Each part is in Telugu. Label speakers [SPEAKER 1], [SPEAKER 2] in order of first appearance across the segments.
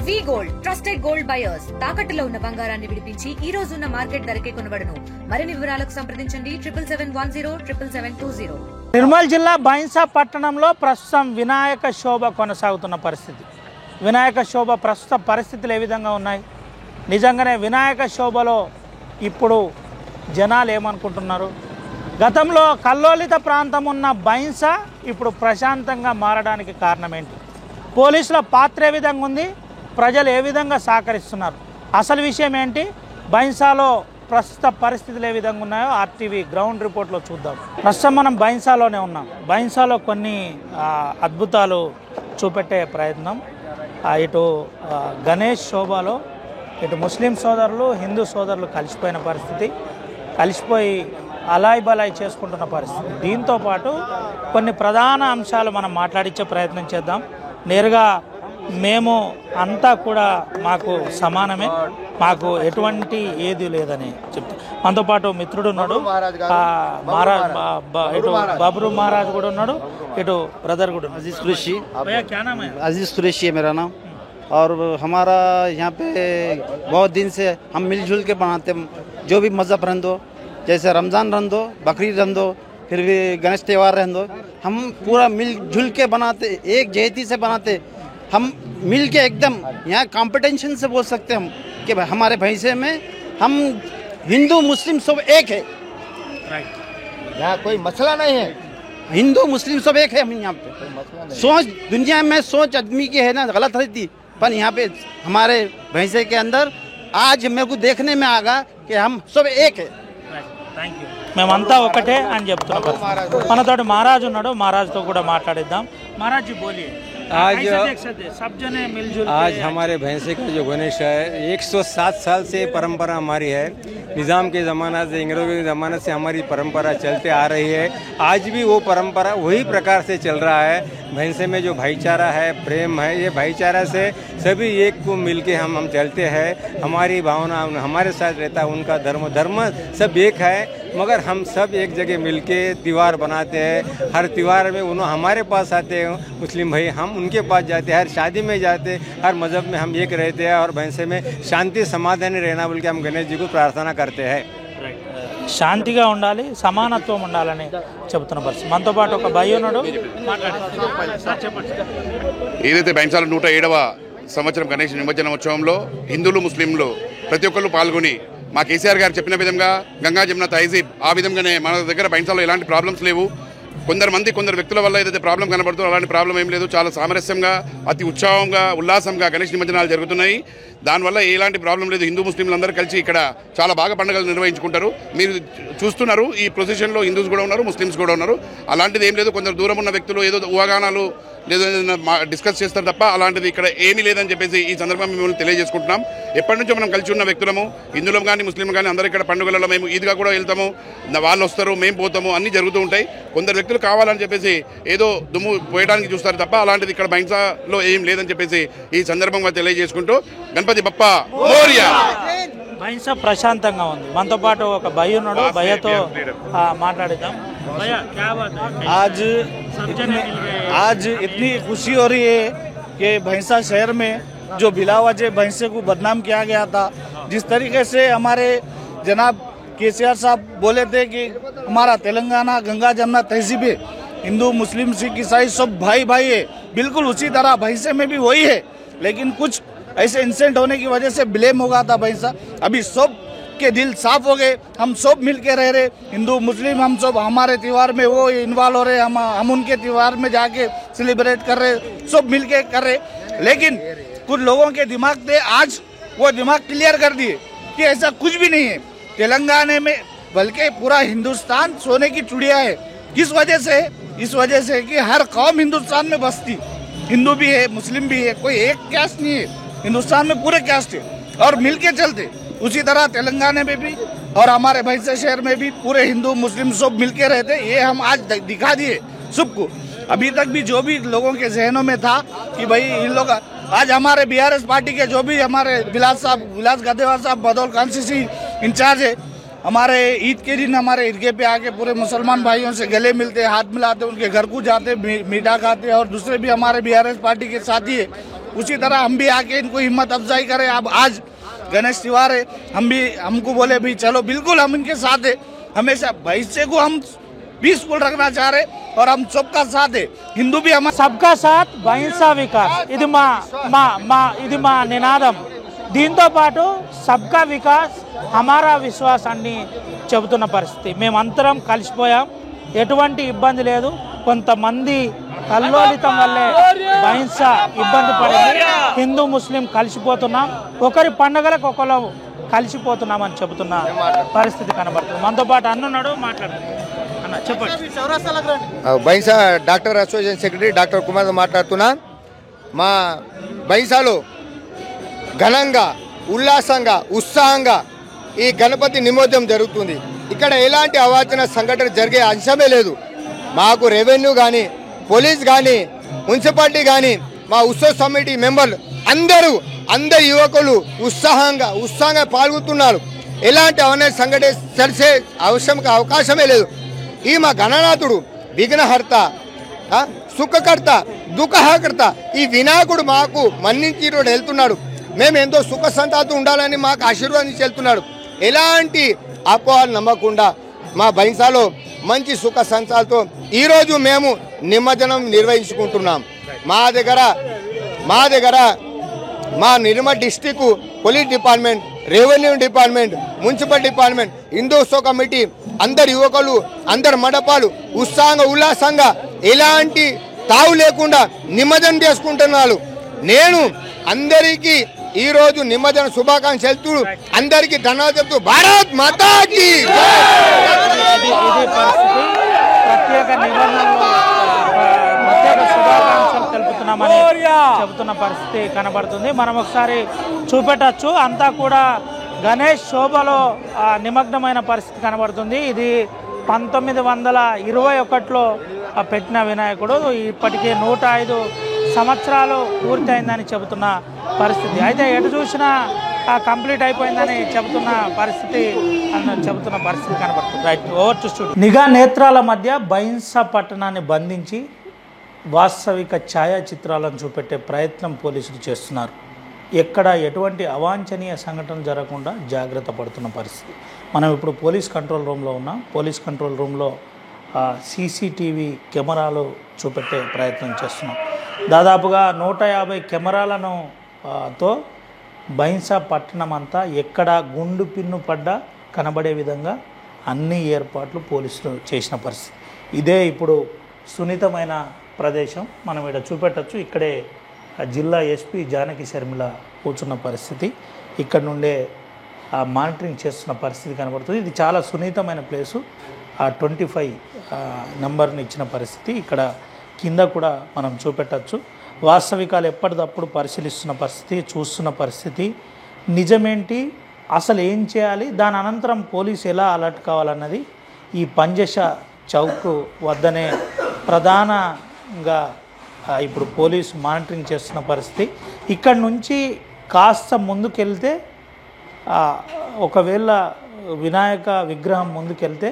[SPEAKER 1] వి గోల్డ్ ట్రస్టెడ్ గోల్డ్ బయర్స్ తాకట్టులో ఉన్న బంగారాన్ని విడిపించి ఈ రోజు ఉన్న మార్కెట్ ధరకే కొనబడును. మరిన్ని వివరాలకు సంప్రదించండి 7710777720.
[SPEAKER 2] నిర్మల్ జిల్లా బైన్సా పట్టణంలో ప్రస్తుతం వినాయక శోభ కొనసాగుతున్న పరిస్థితి. వినాయక శోభ ప్రస్తుత పరిస్థితులు ఏ విధంగా ఉన్నాయి, నిజంగానే వినాయక శోభలో ఇప్పుడు జనాలు ఏమనుకుంటున్నారు, గతంలో కల్లోలిత ప్రాంతం ఉన్న బైన్సా ఇప్పుడు ప్రశాంతంగా మారడానికి కారణం ఏంటి, పోలీసుల పాత్ర ఏ విధంగా ఉంది, ప్రజలు ఏ విధంగా సహకరిస్తున్నారు, అసలు విషయం ఏంటి, బైన్సాలో ప్రస్తుత పరిస్థితులు ఏ విధంగా ఉన్నాయో ఆర్టీవీ గ్రౌండ్ రిపోర్ట్లో చూద్దాం. ప్రస్తుతం మనం బైన్సాలోనే ఉన్నాం. బైన్సాలో కొన్ని అద్భుతాలు చూపెట్టే ప్రయత్నం. ఇటు గణేష్ శోభలో ఇటు ముస్లిం సోదరులు హిందూ సోదరులు కలిసిపోయిన పరిస్థితి, కలిసిపోయి అలాయ్ బలాయ్ చేసుకుంటున్న పరిస్థితి. దీంతో పాటు కొన్ని ప్రధాన అంశాలు మనం మాట్లాడించే ప్రయత్నం చేద్దాం. నేరుగా మేము అంతా కూడా మాకు సమానమే, మాకు ఎటువంటి ఏది లేదని చెప్తాం. మనతో పాటు మిత్రుడు ఉన్నాడు, మహారాజ్ ఇటు బాబరు మహారాజ్ కూడా ఉన్నాడు, ఇటు బ్రదర్ కూడా.
[SPEAKER 3] अजीज कुरैशी,
[SPEAKER 2] क्या नाम है?
[SPEAKER 3] अजीज कुरैशी है मेरा नाम। और हमारा यहाँ पे बहुत दिन से हम मिलजुल के बनाते, जो भी मज़हब रहन दो, जैसे रमज़ान रहन दो, बकरीद रहन दो, फिर भी गणेश त्यौहार रहन दो, हम पूरा मिलजुल के बनाते, एक जहती से बनाते, हम मिल के एकदम यहाँ कॉम्पिटिशन से बोल सकते हम कि हमारे भैंसे में हम हिंदू मुस्लिम सब एक है,
[SPEAKER 4] यहाँ कोई मसला नहीं है,
[SPEAKER 3] हिंदू मुस्लिम सब एक है। हम यहाँ पे सोच दुनिया में सोच आदमी की है ना गलत रहती, पर यहाँ पे हमारे भैंसे के अंदर आज मेरे को देखने में आगा कि हम सब एक है।
[SPEAKER 2] మేమంతా ఒకటే అని చెప్తున్నాం. మనతోటి మహారాజు ఉన్నాడు, మహారాజుతో కూడా మాట్లాడిద్దాం. మహారాజ్ బోలియే,
[SPEAKER 5] आज हमारे भैंसे का जो गणेश है 107 साल से परंपरा हमारी है। निज़ाम के ज़माना से, अंग्रेज़ों के ज़माने से हमारी परंपरा चलते आ रही है। आज भी वो परंपरा वही प्रकार से चल रहा है। भैंसे में जो भाईचारा है, प्रेम है, ये भाईचारा से सभी एक को मिलके हम चलते हैं। हमारी भावना हमारे साथ रहता है, उनका धर्म सब एक है, मगर हम सब एक जगह मिलके त्यौहार बनाते हैं। हर त्यौहार में उन्होंने हमारे पास आते हैं मुस्लिम भाई, हम उनके पास जाते हैं, हर शादी में जाते, हर मज़हब में हम एक रहते हैं। और भैंसे में शांति समाधान रहना बोल के हम गणेश जी को प्रार्थना करते हैं।
[SPEAKER 2] శాంతిగా ఉండాలి, సమానత్వం ఉండాలని చెబుతున్న పరిస్థితి. మనతో పాటు ఒక భయ్య ఉన్నాడు.
[SPEAKER 6] ఏదైతే బైన్సాల 107వ సంవత్సరం గణేష్ నిమజ్జనోత్సవంలో హిందువులు ముస్లింలు ప్రతి ఒక్కళ్ళు పాల్గొని మా కేసీఆర్ గారు చెప్పిన విధంగా గంగా జమున తహజీబ్ ఆ విధంగానే మన దగ్గర బైన్సాలో ఎలాంటి ప్రాబ్లమ్స్ లేవు. కొందరు వ్యక్తుల వల్ల ఏదైతే ప్రాబ్లం కనబడుతుందో అలాంటి ప్రాబ్లం ఏం లేదు. చాలా సామరస్యంగా, అతి ఉత్సాహంగా, ఉల్లాసంగా గణేష్ నిమజ్జనాలు జరుగుతున్నాయి. దానివల్ల ఎలాంటి ప్రాబ్లం లేదు. హిందూ ముస్లింలు అందరూ కలిసి ఇక్కడ చాలా బాగా పండుగలు నిర్వహించుకుంటారు. మీరు చూస్తున్నారు, ఈ ప్రొసెషన్లో హిందూస్ కూడా ఉన్నారు, ముస్లిమ్స్ కూడా ఉన్నారు. అలాంటిది ఏం లేదు. కొందరు దూరం ఉన్న వ్యక్తులు ఏదో ఊహాగానాలు లేదో డిస్కస్ చేస్తారు తప్ప అలాంటిది ఇక్కడ ఏమీ లేదని చెప్పేసి ఈ సందర్భంగా మిమ్మల్ని తెలియజేసుకుంటున్నాం. ఎప్పటి నుంచో మనం కలిసి ఉన్న వ్యక్తులము, హిందువులం కానీ ముస్లిం కానీ అందరూ ఇక్కడ పండుగలలో మేము ఈద్గా కూడా వెళ్తాము, వాళ్ళు వస్తారు, మేము పోతాము, అన్నీ జరుగుతూ ఉంటాయి. కొందరు వ్యక్తులు కావాలని చెప్పేసి ఏదో దుమ్ము పోయడానికి చూస్తారు తప్ప అలాంటిది ఇక్కడ బైన్సాలో ఏం లేదని చెప్పేసి ఈ సందర్భంగా తెలియజేసుకుంటూ గణపతి బప్పా మోరియా.
[SPEAKER 2] బైన్సా ప్రశాంతంగా ఉంది. మనతో పాటు ఒక భయ్య ఉన్నాడు, భయ్యతో మాట్లాడిద్దాం.
[SPEAKER 7] आज इतनी खुशी हो रही है कि भैंसा शहर में जो बिला वजह भैंसे को बदनाम किया गया था, जिस तरीके से हमारे जनाब केसीआर साहब बोले थे कि हमारा तेलंगाना गंगा जमुना तहजीब है, हिंदू मुस्लिम सिख ईसाई सब भाई भाई है, बिल्कुल उसी तरह भैंसे में भी वही है। लेकिन कुछ ऐसे इंसिडेंट होने की वजह से ब्लेम हो गया था भैंसा। अभी सब के दिल साफ हो गए, हम सब मिल के रह रहे, हिंदू मुस्लिम हम सब हमारे त्यौहार में वो इन्वॉल्व हो रहे, हम उनके त्यौहार में जाके सेलिब्रेट कर रहे, सब मिल के कर रहे। लेकिन कुछ लोगों के दिमाग थे, आज वो दिमाग क्लियर कर दिए कि ऐसा कुछ भी नहीं है तेलंगाना में, बल्कि पूरा हिंदुस्तान सोने की चिड़िया है। किस वजह से? इस वजह से कि हर कौम हिंदुस्तान में बसती, हिंदू भी है, मुस्लिम भी है, कोई एक कैस्ट नहीं है, हिंदुस्तान में पूरे कैस्ट है और मिल के चलते। उसी तरह तेलंगाना में भी और हमारे भैंसा शहर में भी पूरे हिंदू मुस्लिम सब मिलके रहते। ये हम आज दिखा दिए सबको। अभी तक भी जो भी लोगों के जहनों में था कि भाई इन लोग, आज हमारे बीआरएस पार्टी के जो भी हमारे विलास गद्देवार साहब बदौल कॉन्स्टिट्यूंसी इंचार्ज है, हमारे ईद के दिन हमारे ईदगाह पे आके पूरे मुसलमान भाइयों से गले मिलते, हाथ मिलाते, उनके घर को जाते, मीठा खाते। और दूसरे भी हमारे बीआरएस पार्टी के साथी है, उसी तरह हम भी आके इनको हिम्मत अफजाई करें। अब आज गणेश त्योहार है, हमको बोले भी चलो बिल्कुल हम इनके साथ है। हमेशा भविष्य को हम पीसफुल रखना चाह रहे और हम सबका साथ है। हिंदू भी हमारे
[SPEAKER 2] సబ్కా సాత్ బైన్సా వికాస్ ఇది మా నినాదం. దీంతో పాటు సబ్కా వికాస్ హమారా విశ్వాస్ అని చెబుతున్న పరిస్థితి. మేమంతరం కలిసిపోయాం, ఎటువంటి ఇబ్బంది లేదు. కొంతమంది కల్లోలితం వల్లే బైన్సా ఇబ్బంది పడింది. హిందూ ముస్లిం కలిసిపోతున్నాం, ఒకరి పండుగలకు ఒకరు కలిసిపోతున్నామని చెబుతున్న పరిస్థితి కనబడుతుంది. మనతో పాటు అన్నున్నాడు, మాట్లాడుతున్నాడు. అన్న చెప్పండి.
[SPEAKER 4] Bhainsa doctor association secretary doctor Kumar మాట్లాడుతున్నా. మా బైన్సాలో ఘనంగా ఉల్లాసంగా ఉత్సాహంగా ఈ గణపతి నిమజ్జనం జరుగుతుంది. ఇక్కడ ఎలాంటి అవాంఛనీయ సంఘటన జరిగే అంశమే లేదు. మాకు రెవెన్యూ కానీ పోలీస్ కానీ మున్సిపాలిటీ కానీ మా ఉత్సవ కమిటీ మెంబర్లు అందరు యువకులు ఉత్సాహంగా పాల్గొతున్నారు. ఎలాంటి అవాంఛనీయ సంఘటన జరిగే అవకాశమే లేదు. ఈ మా గణనాథుడు విఘ్నహర్త, సుఖకర్త, దుఃఖహకర్త ఈ వినాయకుడు మాకు మన్నించి వెళ్తున్నాడు. మేము ఎంతో సుఖ సంతాతో ఉండాలని మాకు ఆశీర్వాదించి వెళ్తున్నాడు. ఎలాంటి అపోహలు నమ్మకుండా మా బైన్సాలో మంచి సుఖ సంతాలతో ఈరోజు మేము నిమజ్జనం నిర్వహించుకుంటున్నాం. మా దగ్గర మా Nirmal district police department, revenue department, municipal department, Hindu ఉత్సవ కమిటీ అందరు యువకులు అందరు మండపాలు ఉల్లాసంగా ఎలాంటి తావు లేకుండా నిమజ్జనం చేసుకుంటున్నారు. నేను అందరికీ ఈరోజు నిమజ్జన శుభాకాంక్షలు అందరికీ ధన్యవాదాలు చెప్తూ భారత్ మాతాకి
[SPEAKER 2] ప్రత్యేక నిబంధనలు ప్రత్యేక శుభాకాంక్షలు తెలుపుతున్నామని చెబుతున్న పరిస్థితి కనబడుతుంది. మనం ఒకసారి చూపెట్టచ్చు. అంతా కూడా గణేష్ శోభలో నిమగ్నమైన పరిస్థితి కనబడుతుంది. ఇది 1921లో పెట్టిన వినాయకుడు ఇప్పటికీ 105 సంవత్సరాలు పూర్తయిందని చెబుతున్న పరిస్థితి. అయితే ఎటు చూసినా కంప్లీట్ అయిపోయిందని చెబుతున్న పరిస్థితి కనబడుతుంది. Right, over to studio. నిఘా నేత్రాల మధ్య బైన్సా పట్టణాన్ని బంధించి వాస్తవిక ఛాయాచిత్రాలను చూపెట్టే ప్రయత్నం పోలీసులు చేస్తున్నారు. ఎక్కడ ఎటువంటి అవాంఛనీయ సంఘటన జరగకుండా జాగ్రత్త పడుతున్న పరిస్థితి. మనం ఇప్పుడు పోలీస్ కంట్రోల్ రూమ్లో ఉన్నాం. పోలీస్ కంట్రోల్ రూమ్లో సీసీటీవీ కెమెరాలు చూపెట్టే ప్రయత్నం చేస్తున్నాం. దాదాపుగా 150 కెమెరాలను తో బైన్సా పట్టణం అంతా ఎక్కడ గుండు పిన్ను పడ్డా కనబడే విధంగా అన్ని ఏర్పాట్లు పోలీసులు చేసిన పరిస్థితి. ఇదే ఇప్పుడు సున్నితమైన ప్రదేశం. మనం ఇక్కడ చూపెట్టచ్చు. ఇక్కడే జిల్లా ఎస్పీ జానకి శర్మిల కూర్చున్న పరిస్థితి. ఇక్కడ నుండే మానిటరింగ్ చేస్తున్న పరిస్థితి కనబడుతుంది. ఇది చాలా సున్నితమైన ప్లేసు. 25 నెంబర్ని ఇచ్చిన పరిస్థితి. ఇక్కడ కింద కూడా మనం చూపెట్టచ్చు. వాస్తవికాలు ఎప్పటికప్పుడు పరిశీలిస్తున్న పరిస్థితి, చూస్తున్న పరిస్థితి. నిజమేంటి, అసలు ఏం చేయాలి, దాని అనంతరం పోలీసు ఎలా అలర్ట్ కావాలన్నది ఈ పంజష చౌక్ వద్దనే ప్రధానంగా ఇప్పుడు పోలీసు మానిటరింగ్ చేస్తున్న పరిస్థితి. ఇక్కడ నుంచి కాస్త ముందుకెళ్తే ఒకవేళ వినాయక విగ్రహం ముందుకెళ్తే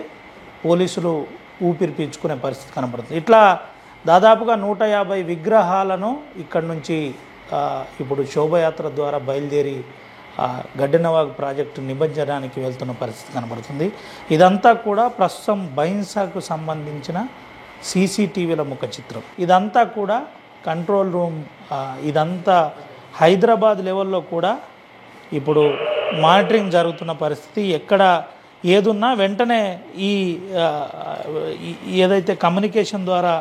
[SPEAKER 2] పోలీసులు ఊపిరి పీల్చుకునే పరిస్థితి కనబడుతుంది. ఇట్లా దాదాపుగా 150 విగ్రహాలను ఇక్కడ నుంచి ఇప్పుడు శోభయాత్ర ద్వారా బయలుదేరి గడ్డెనవాగు ప్రాజెక్టు నిమజ్జనానికి వెళ్తున్న పరిస్థితి కనబడుతుంది. ఇదంతా కూడా ప్రస్తుతం బైన్సాకు సంబంధించిన సీసీటీవీల ముఖ చిత్రం. ఇదంతా కూడా కంట్రోల్ రూమ్, ఇదంతా హైదరాబాద్ లెవెల్లో కూడా ఇప్పుడు మానిటరింగ్ జరుగుతున్న పరిస్థితి. ఎక్కడ ఏదున్నా వెంటనే ఈ ఏదైతే కమ్యూనికేషన్ ద్వారా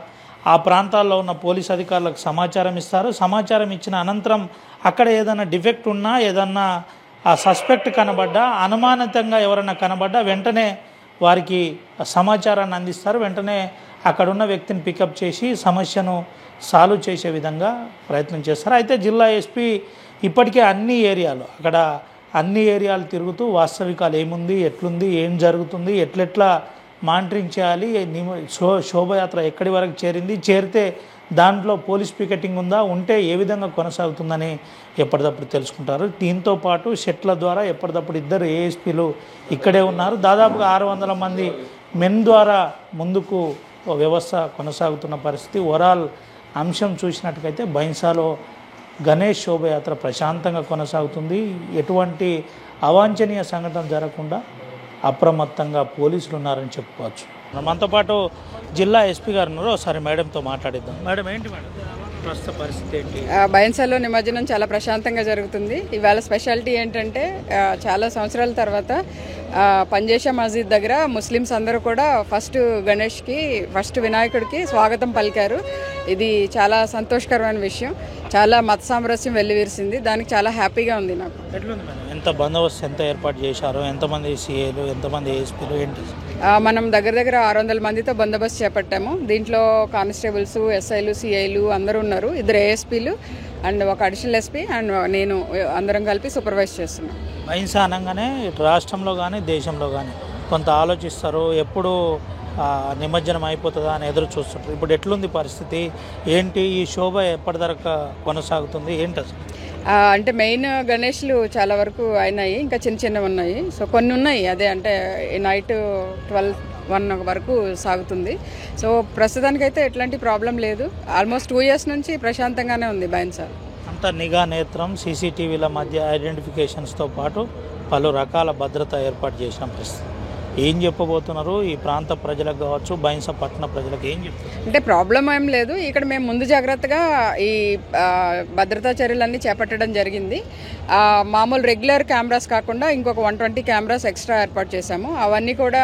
[SPEAKER 2] ఆ ప్రాంతాల్లో ఉన్న పోలీస్ అధికారులకు సమాచారం ఇస్తారు. సమాచారం ఇచ్చిన అనంతరం అక్కడ ఏదైనా డిఫెక్ట్ ఉన్నా, ఏదన్నా ఆ సస్పెక్ట్ కనబడ్డా, అనుమానితంగా ఎవరైనా కనబడ్డా వెంటనే వారికి సమాచారాన్ని అందిస్తారు. వెంటనే అక్కడున్న వ్యక్తిని పికప్ చేసి సమస్యను సాల్వ్ చేసే విధంగా ప్రయత్నం చేస్తారు. అయితే జిల్లా ఎస్పీ ఇప్పటికే అన్ని ఏరియాలు తిరుగుతూ వాస్తవికాలు ఏముంది, ఎట్లుంది, ఏం జరుగుతుంది, ఎట్లెట్లా మానిటరింగ్ చేయాలి, శోభయాత్ర ఎక్కడి వరకు చేరితే దాంట్లో పోలీస్ పికెటింగ్ ఉందా, ఉంటే ఏ విధంగా కొనసాగుతుందని ఎప్పటికప్పుడు తెలుసుకుంటారు. దీంతో పాటు షెట్ల ద్వారా ఎప్పటికప్పుడు 2 ఏఎస్పీలు ఇక్కడే ఉన్నారు. దాదాపుగా 600 మంది మెన్ ద్వారా ముందుకు వ్యవస్థ కొనసాగుతున్న పరిస్థితి. ఓవరాల్ అంశం చూసినట్టుకైతే బైన్సాలో గణేష్ శోభయాత్ర ప్రశాంతంగా కొనసాగుతుంది. ఎటువంటి అవాంఛనీయ సంఘటన జరగకుండా అప్రమత్తంగా పోలీసులు ఉన్నారని చెప్పుకోవచ్చు. మనతో పాటు జిల్లా ఎస్పీ గారు ఉన్నారు. ఒకసారి మేడంతో మాట్లాడిద్దాం. మేడం, ఏంటి మేడం ప్రస్తుత పరిస్థితి ఏంటి?
[SPEAKER 8] బైన్సాలో నిమజ్జనం చాలా ప్రశాంతంగా జరుగుతుంది. ఇవాళ స్పెషాలిటీ ఏంటంటే చాలా సంవత్సరాల తర్వాత పంజేషా మస్జిద్ దగ్గర ముస్లిమ్స్ అందరూ కూడా ఫస్ట్ వినాయకుడికి స్వాగతం పలికారు. ఇది చాలా సంతోషకరమైన విషయం. చాలా మత సామరస్యం వెల్లివిరిసింది. దానికి చాలా హ్యాపీగా ఉంది నాకు.
[SPEAKER 2] ఎట్లుంది మేడం? ఎంత బందోబస్తు ఎంత ఏర్పాటు చేశారు? ఎంతమంది సిఏలు, ఎంతమంది ఏఎస్పీలు, ఏంటి?
[SPEAKER 8] మనం దగ్గర 600 మందితో బందోబస్తు చేపట్టాము. దీంట్లో కానిస్టేబుల్స్, ఎస్ఐలు, సిఐలు అందరూ ఉన్నారు. 2 ఏఎస్పీలు అండ్ ఒక అడిషనల్ ఎస్పీ అండ్ నేను అందరం కలిపి సూపర్వైజ్ చేస్తున్నాం.
[SPEAKER 2] బైన్సా అనగానే రాష్ట్రంలో కానీ దేశంలో కానీ కొంత ఆలోచిస్తారు, ఎప్పుడు నిమజ్జనం అయిపోతుందా అని ఎదురు చూస్తుంటారు. ఇప్పుడు ఎట్లుంది పరిస్థితి ఏంటి? ఈ శోభ ఎప్పటిదాకా కొనసాగుతుంది ఏంటి అసలు?
[SPEAKER 8] అంటే మెయిన్ గణేష్లు చాలా వరకు అయినాయి, ఇంకా చిన్నవి ఉన్నాయి. సో కొన్ని ఉన్నాయి, అదే అంటే నైట్ 12-1 వరకు సాగుతుంది. సో ప్రస్తుతానికైతే ఎట్లాంటి ప్రాబ్లం లేదు. ఆల్మోస్ట్ 2 years నుంచి ప్రశాంతంగానే ఉంది బైన్సా.
[SPEAKER 2] అంత నిఘా నేత్రం, సీసీటీవీల మధ్య ఐడెంటిఫికేషన్స్తో పాటు పలు రకాల భద్రత ఏర్పాటు చేసిన పరిస్థితి. ఏం చెప్పబోతున్నారు ఈ ప్రాంత ప్రజలకు కావచ్చు, బైన్సా పట్టణ ప్రజలకు ఏం చెప్తారు?
[SPEAKER 8] అంటే ప్రాబ్లం ఏం లేదు. ఇక్కడ మేము ముందు జాగ్రత్తగా ఈ భద్రతా చర్యలన్నీ చేపట్టడం జరిగింది. మామూలు రెగ్యులర్ కెమెరాస్ కాకుండా ఇంకొక 120 కెమెరాస్ ఎక్స్ట్రా ఏర్పాటు చేశాము. అవన్నీ కూడా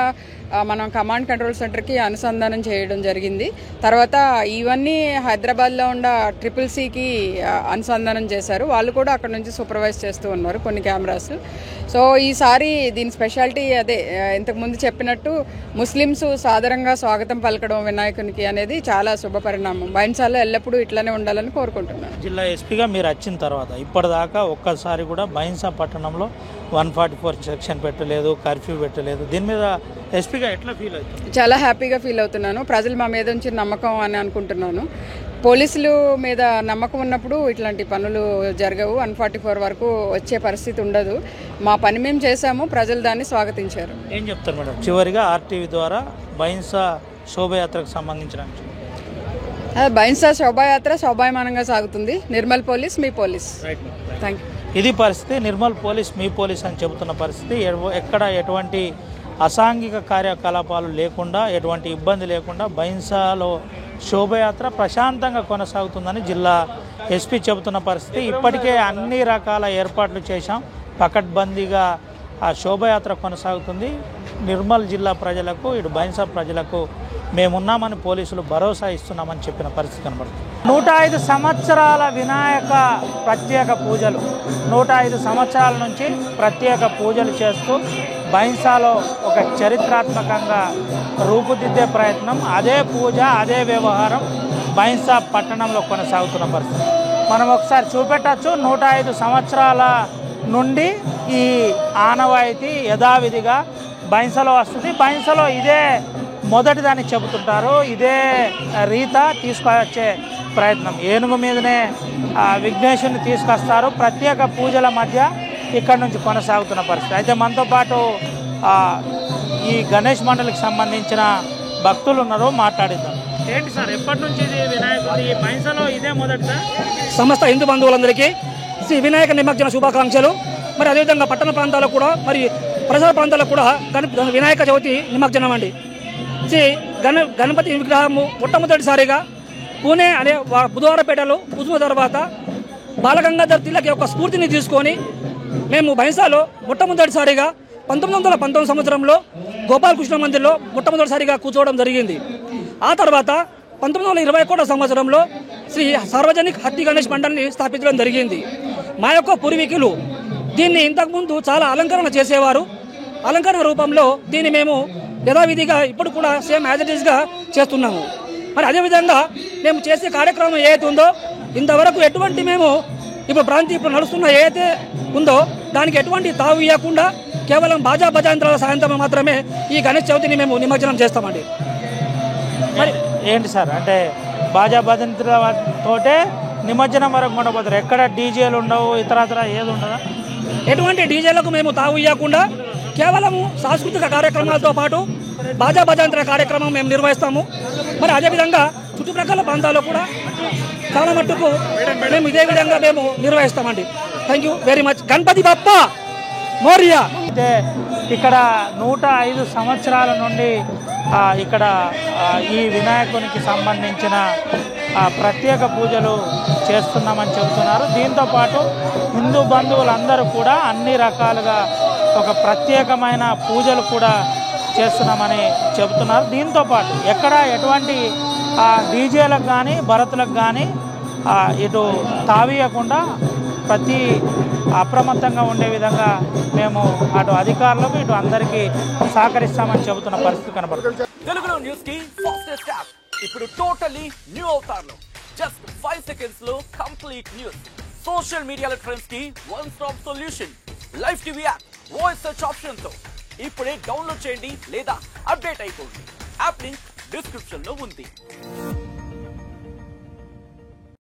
[SPEAKER 8] మనం కమాండ్ కంట్రోల్ సెంటర్కి అనుసంధానం చేయడం జరిగింది. తర్వాత ఇవన్నీ హైదరాబాద్లో ఉన్న CCCకి అనుసంధానం చేశారు. వాళ్ళు కూడా అక్కడ నుంచి సూపర్వైజ్ చేస్తూ ఉన్నారు కొన్ని కెమెరాస్. సో ఈసారి దీని స్పెషాలిటీ అదే ఇంతకుముందు చెప్పినట్టు ముస్లిమ్స్ సాధారణంగా స్వాగతం పలకడం వినాయకునికి అనేది చాలా శుభపరిణామం. బైన్సాలో ఎల్లప్పుడూ ఇట్లానే ఉండాలని కోరుకుంటున్నాను.
[SPEAKER 2] జిల్లా ఎస్పీగా మీరు వచ్చిన తర్వాత ఇప్పటిదాకా ఒక్కసారి కూడా బైన్సా పట్టణంలో 144 సెక్షన్ పెట్టలేదు, కర్ఫ్యూ పెట్టలేదు. దీని మీద ఎస్పీగా ఎట్లా ఫీల్ అవుతుంది?
[SPEAKER 8] చాలా హ్యాపీగా ఫీల్ అవుతున్నాను. ప్రజలు మా మీద నుంచి నమ్మకం అని అనుకుంటున్నాను. పోలీసులు మీద నమ్మకం ఉన్నప్పుడు ఇట్లాంటి పనులు జరగవు. 144 వరకు వచ్చే పరిస్థితి ఉండదు. మా పని మేము చేశాము, ప్రజలు దాన్ని స్వాగతించారు.
[SPEAKER 2] ఏం చెప్తారు మేడం చివరిగా RTV ద్వారా బైన్సా శోభయాత్రకు సంబంధించిన?
[SPEAKER 8] బైన్సా శోభాయాత్ర శోభాయమానంగా సాగుతుంది. Nirmal police me police. Thank you.
[SPEAKER 2] ఇది పరిస్థితి. నిర్మల్ పోలీస్ మీ పోలీస్ అని చెబుతున్న పరిస్థితి. ఎక్కడ ఎటువంటి అసాంఘిక కార్యకలాపాలు లేకుండా, ఎటువంటి ఇబ్బంది లేకుండా బైన్సాలో శోభయాత్ర ప్రశాంతంగా కొనసాగుతుందని జిల్లా ఎస్పీ చెబుతున్న పరిస్థితి. ఇప్పటికే అన్ని రకాల ఏర్పాట్లు చేశాం, పకడ్బందీగా ఆ శోభయాత్ర కొనసాగుతుంది. నిర్మల్ జిల్లా ప్రజలకు, ఇటు బైన్సా ప్రజలకు మేమున్నామని పోలీసులు భరోసా ఇస్తున్నామని చెప్పిన పరిస్థితి కనబడుతుంది. 105 సంవత్సరాల వినాయక ప్రత్యేక పూజలు, 105 సంవత్సరాల నుంచి ప్రత్యేక పూజలు చేస్తూ బైన్సాలో ఒక చరిత్రాత్మకంగా రూపుదిద్దే ప్రయత్నం, అదే పూజ అదే వ్యవహారం బైన్సా పట్టణంలో కొనసాగుతున్న పరిస్థితి మనం ఒకసారి చూపెట్టచ్చు. 105 సంవత్సరాల నుండి ఈ ఆనవాయితీ యథావిధిగా బైన్సాలో వస్తుంది. బైన్సాలో ఇదే మొదటిదాన్ని చెబుతుంటారు. ఇదే రీత తీసుకొచ్చే ప్రయత్నం, ఏనుగు మీదనే విఘ్నేశ్వరుని తీసుకొస్తారు. ప్రత్యేక పూజల మధ్య ఇక్కడ నుంచి కొనసాగుతున్న పరిస్థితి. అయితే మనతో పాటు ఈ గణేష్ మండలికి సంబంధించిన భక్తులు ఉన్నారు, మాట్లాడిద్దాం. ఏంటి సార్, ఎప్పటి నుంచి ఇది వినాయకుడి బైన్సాలో ఇదే మొదటిదా?
[SPEAKER 9] సమస్త హిందూ బంధువులందరికీ శ్రీ వినాయక నిమజ్జన శుభాకాంక్షలు. మరి అదేవిధంగా పట్టణ ప్రాంతాలకు కూడా, మరి ప్రజల ప్రాంతాలకు కూడా వినాయక చవితి నిమజ్జనం అండి. శ్రీ గణపతి విగ్రహము మొట్టమొదటిసారిగా పూణే అనే బుధవారపేటలో కూర్చున్న తర్వాత బాలగంగాధర్ తిలక్ యొక్క స్ఫూర్తిని తీసుకొని మేము బైన్సాలో మొట్టమొదటిసారిగా 1919 సంవత్సరంలో గోపాలకృష్ణ మందిర్లో మొట్టమొదటిసారిగా కూర్చోవడం జరిగింది. ఆ తర్వాత 1921 సంవత్సరంలో శ్రీ సార్వజనిక్ హత్తి గణేష్ మండలిని స్థాపించడం జరిగింది. మా యొక్క పూర్వీకులు దీన్ని ఇంతకుముందు చాలా అలంకరణ చేసేవారు. అలంకరణ రూపంలో దీన్ని మేము యథావిధిగా ఇప్పుడు కూడా సేమ్ యాజ్ ఇట్ ఈస్గా చేస్తున్నాము. మరి అదేవిధంగా మేము చేసే కార్యక్రమం ఏదైతే ఉందో ఇంతవరకు ఎటువంటి మేము ఇప్పుడు నడుస్తున్న ఏదైతే ఉందో దానికి ఎటువంటి తావు ఇవ్వకుండా కేవలం బాజా భజాంత్రాల సాయంత్రం మాత్రమే ఈ గణేష్ చవితిని మేము నిమజ్జనం చేస్తామండి.
[SPEAKER 2] మరి ఏంటి సార్, అంటే బాజా భజంత్రతోటే నిమజ్జనం వరకు ఉండబోతారు? ఎక్కడ డీజేలు ఉండవు, ఇతరత్ర ఏది ఉండదా?
[SPEAKER 9] ఎటువంటి డీజేలకు మేము తావు ఇవ్వకుండా కేవలము సాంస్కృతిక కార్యక్రమాలతో పాటు బాజా భజాంత్ర కార్యక్రమం మేము నిర్వహిస్తాము. మరి అదేవిధంగా చుట్టుప్రక్కల ప్రాంతాల్లో కూడా చాలా మట్టుకు మేము ఇదే విధంగా మేము నిర్వహిస్తామండి. Thank you very much. Ganapati Bappa Morya.
[SPEAKER 2] అయితే ఇక్కడ 105 సంవత్సరాల నుండి ఇక్కడ ఈ వినాయకునికి సంబంధించిన ప్రత్యేక పూజలు చేస్తున్నామని చెబుతున్నారు. దీంతోపాటు హిందూ బంధువులందరూ కూడా అన్ని రకాలుగా ఒక ప్రత్యేకమైన పూజలు కూడా చేస్తున్నామని చెబుతున్నారు. దీంతోపాటు ఎక్కడ ఎటువంటి డీజేలకు కానీ భరతులకు కానీ ఇటు తావీయకుండా ప్రతి అప్రమత్తంగా ఉండే విధంగా మేము అటు అధికారులకు ఇటు అందరికీ సహకరిస్తామని చెబుతున్న పరిస్థితి కనబడుతుంది.
[SPEAKER 10] తెలుగులో న్యూస్ కి ఫాస్టెస్ట్ యాప్ ఇప్పుడు టోటలీ న్యూ అవతార్లో జస్ట్ 5 seconds లో కంప్లీట్ న్యూస్. సోషల్ మీడియాలో ట్రెండ్స్ కి one stop solution. Live TV app voice search option తో ఇప్పుడే డౌన్లోడ్ చేయండి లేదా అప్డేట్ అయిపోండి. యాప్ లింక్ డిస్క్రిప్షన్ లో ఉంది.